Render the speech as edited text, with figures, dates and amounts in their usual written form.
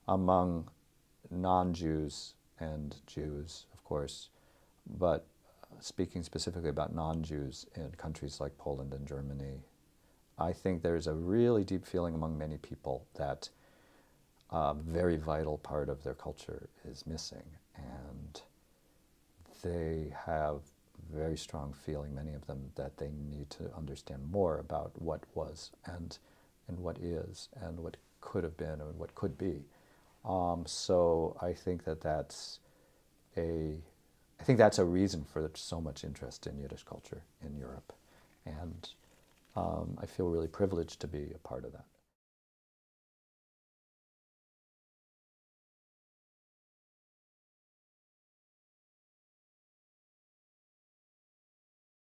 among non-Jews and Jews, of course, but speaking specifically about non-Jews in countries like Poland and Germany, I think there's a really deep feeling among many people that a very vital part of their culture is missing, and they have very strong feeling, many of them, that they need to understand more about what was and what is and what could have been and what could be. So I think that that's a reason for so much interest in Yiddish culture in Europe, and I feel really privileged to be a part of that.